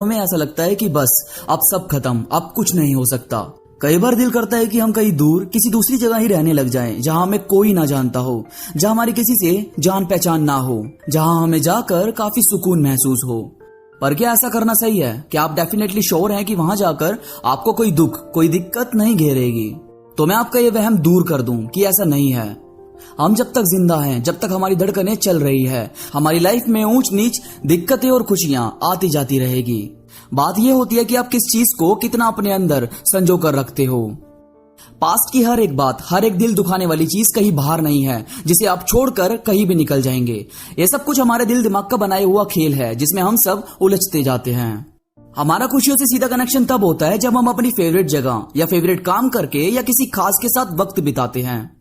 हमें ऐसा लगता है कि बस अब सब खत्म, अब कुछ नहीं हो सकता। कई बार दिल करता है कि हम कहीं दूर किसी दूसरी जगह ही रहने लग जाएं, जहां हमें कोई ना जानता हो, जहां हमारी किसी से जान पहचान ना हो, जहां हमें जाकर काफी सुकून महसूस हो। पर क्या ऐसा करना सही है? क्या आप डेफिनेटली श्योर हैं कि वहां जाकर आपको कोई दुख, कोई दिक्कत नहीं घेरेगी? तो मैं आपका ये वहम दूर कर दूं कि ऐसा नहीं है। हम जब तक जिंदा हैं, जब तक हमारी धड़कनें चल रही है, हमारी लाइफ में ऊंच नीच, दिक्कतें और खुशियां आती जाती रहेगी। बात यह होती है कि आप किस चीज को कितना अपने अंदर संजो कर रखते हो। पास्ट की हर एक बात, हर एक दिल दुखाने वाली चीज कहीं बाहर नहीं है जिसे आप छोड़कर कहीं भी निकल जाएंगे। ये सब कुछ हमारे दिल दिमाग का बनाया हुआ खेल है जिसमें हम सब उलझते जाते हैं। हमारा खुशियों से सीधा कनेक्शन तब होता है जब हम अपनी फेवरेट जगह या फेवरेट काम करके या किसी खास के साथ वक्त बिताते हैं।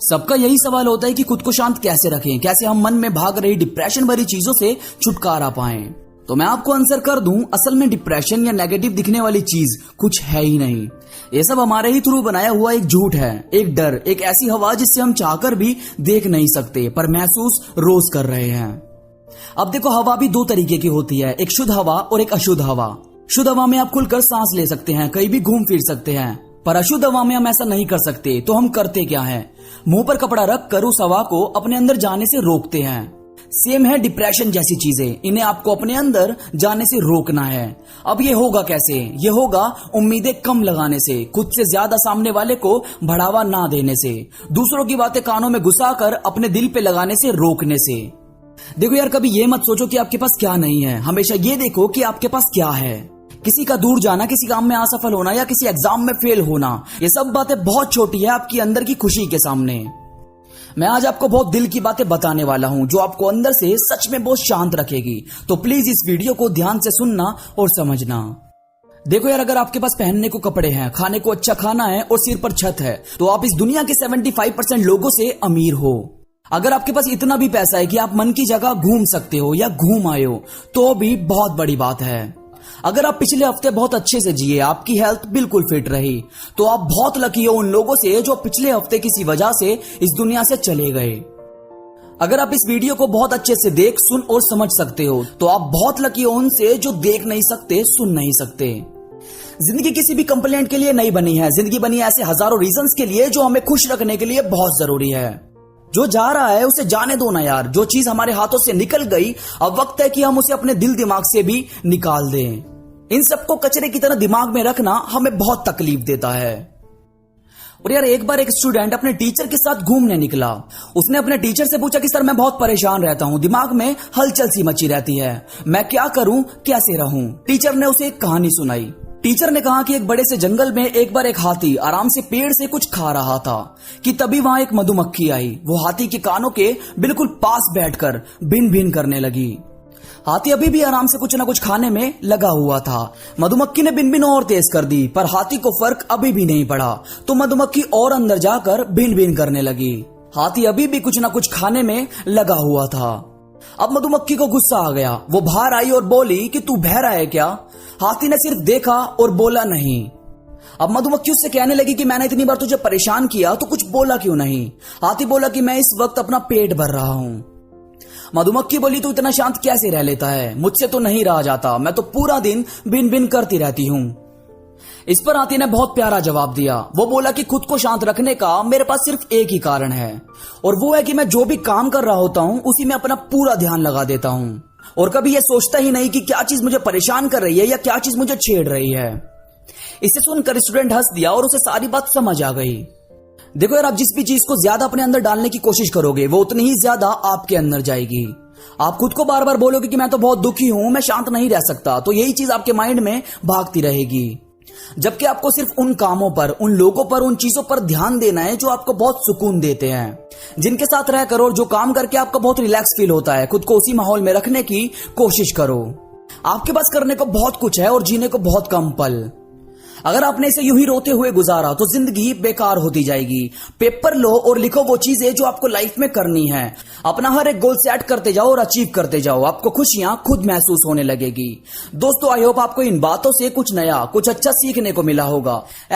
सबका यही सवाल होता है कि खुद को शांत कैसे रखें, कैसे हम मन में भाग रही डिप्रेशन भरी चीजों से छुटकारा पाएं। तो मैं आपको आंसर कर दूं, असल में डिप्रेशन या नेगेटिव दिखने वाली चीज कुछ है ही नहीं। ये सब हमारे ही थ्रू बनाया हुआ एक झूठ है, एक डर, एक ऐसी हवा जिससे हम चाहकर भी देख नहीं सकते पर महसूस रोज कर रहे हैं। अब देखो, हवा भी दो तरीके की होती है, एक शुद्ध हवा और एक अशुद्ध हवा। शुद्ध हवा में आप खुलकर सांस ले सकते हैं, कहीं भी घूम फिर सकते हैं, पर अशुद्ध हवा में हम ऐसा नहीं कर सकते। तो हम करते क्या है? मुंह पर कपड़ा रख कर उस हवा को अपने अंदर जाने से रोकते हैं। सेम है डिप्रेशन जैसी चीजें, इन्हें आपको अपने अंदर जाने से रोकना है। अब ये होगा कैसे? ये होगा उम्मीदें कम लगाने से, खुद से ज्यादा सामने वाले को बढ़ावा ना देने से, दूसरों की बातें कानों में घुसाकर अपने दिल पे लगाने से रोकने से। देखो यार, कभी ये मत सोचो कि आपके पास क्या नहीं है, हमेशा ये देखो कि आपके पास क्या है। किसी का दूर जाना, किसी काम में असफल होना या किसी एग्जाम में फेल होना, ये सब बातें बहुत छोटी है आपकी अंदर की खुशी के सामने। मैं आज आपको बहुत दिल की बातें बताने वाला हूं जो आपको अंदर से सच में बहुत शांत रखेगी। तो प्लीज इस वीडियो को ध्यान से सुनना और समझना। देखो यार, अगर आपके पास पहनने को कपड़े हैं, खाने को अच्छा खाना है और सिर पर छत है, तो आप इस दुनिया के 75% लोगों से अमीर हो। अगर आपके पास इतना भी पैसा है कि आप मन की जगह घूम सकते हो या घूम आए हो, तो भी बहुत बड़ी बात है। अगर आप पिछले हफ्ते बहुत अच्छे से जिए, आपकी हेल्थ बिल्कुल फिट रही, तो आप बहुत लकी हो उन लोगों से जो पिछले हफ्ते किसी वजह से इस दुनिया से चले गए। अगर आप इस वीडियो को बहुत अच्छे से देख, सुन और समझ सकते हो, तो आप बहुत लकी हो उनसे जो देख नहीं सकते, सुन नहीं सकते। जिंदगी किसी भी कंप्लेंट के लिए नहीं बनी है, जिंदगी बनी है ऐसे हजारों रीजंस के लिए जो हमें खुश रखने के लिए बहुत जरूरी है। जो जा रहा है उसे जाने दो ना यार। जो चीज हमारे हाथों से निकल गई, अब वक्त है कि हम उसे अपने दिल दिमाग से भी निकाल दें। इन सबको कचरे की तरह दिमाग में रखना हमें बहुत तकलीफ देता है। और यार, एक बार एक स्टूडेंट अपने टीचर के साथ घूमने निकला। उसने अपने टीचर से पूछा कि सर, मैं बहुत परेशान रहता हूं, दिमाग में हलचल सी मची रहती है, मैं क्या करूं, कैसे रहूं? टीचर ने उसे एक कहानी सुनाई। टीचर ने कहा कि एक बड़े से जंगल में एक बार एक हाथी आराम से पेड़ से कुछ खा रहा था कि तभी वहां एक मधुमक्खी आई। वो हाथी के कानों के बिल्कुल पास बैठकर भिन भिन करने लगी। हाथी अभी भी आराम से कुछ ना कुछ खाने में लगा हुआ था। मधुमक्खी ने भिन भिन और तेज कर दी, पर हाथी को फर्क अभी भी नहीं पड़ा। तो मधुमक्खी और अंदर जाकर भिन भिन करने लगी। हाथी अभी भी कुछ ना कुछ खाने में लगा हुआ था। अब मधुमक्खी को गुस्सा आ गया। वो बाहर आई और बोली कि तू बहरा है क्या? हाथी ने सिर्फ देखा और बोला नहीं। अब मधुमक्खी उससे कहने लगी कि मैंने इतनी बार तुझे परेशान किया तो कुछ बोला क्यों नहीं? हाथी बोला कि मैं इस वक्त अपना पेट भर रहा हूं। मधुमक्खी बोली, तू इतना शांत कैसे रह लेता है? मुझसे तो नहीं रहा जाता, मैं तो पूरा दिन भिन भिन करती रहती हूं। इस पर हाथी ने बहुत प्यारा जवाब दिया। वो बोला कि खुद को शांत रखने का मेरे पास सिर्फ एक ही कारण है, और वो है कि मैं जो भी काम कर रहा होता हूं उसी में अपना पूरा ध्यान लगा देता हूं, और कभी ये सोचता ही नहीं कि क्या चीज मुझे परेशान कर रही है या क्या चीज मुझे छेड़ रही है। इसे सुनकर स्टूडेंट हंस दिया और उसे सारी बात समझ आ गई। देखो यार, आप जिस भी चीज को ज्यादा अपने अंदर डालने की कोशिश करोगे, वो उतनी ही ज्यादा आपके अंदर जाएगी। आप खुद को बार बार बोलोगे कि मैं तो बहुत दुखी हूं, मैं शांत नहीं रह सकता, तो यही चीज आपके माइंड में भागती रहेगी। जबकि आपको सिर्फ उन कामों पर, उन लोगों पर, उन चीजों पर ध्यान देना है जो आपको बहुत सुकून देते हैं, जिनके साथ रह करो और जो काम करके आपको बहुत रिलैक्स फील होता है। खुद को उसी माहौल में रखने की कोशिश करो। आपके पास करने को बहुत कुछ है और जीने को बहुत कम पल। अगर आपने इसे यूं ही रोते हुए गुजारा तो जिंदगी बेकार होती जाएगी। पेपर लो और लिखो वो चीजें जो आपको लाइफ में करनी है। अपना हर एक गोल सेट करते जाओ और अचीव करते जाओ। आपको खुशियां खुद महसूस होने लगेगी। दोस्तों, आई होप आपको इन बातों से कुछ नया, कुछ अच्छा सीखने को मिला होगा।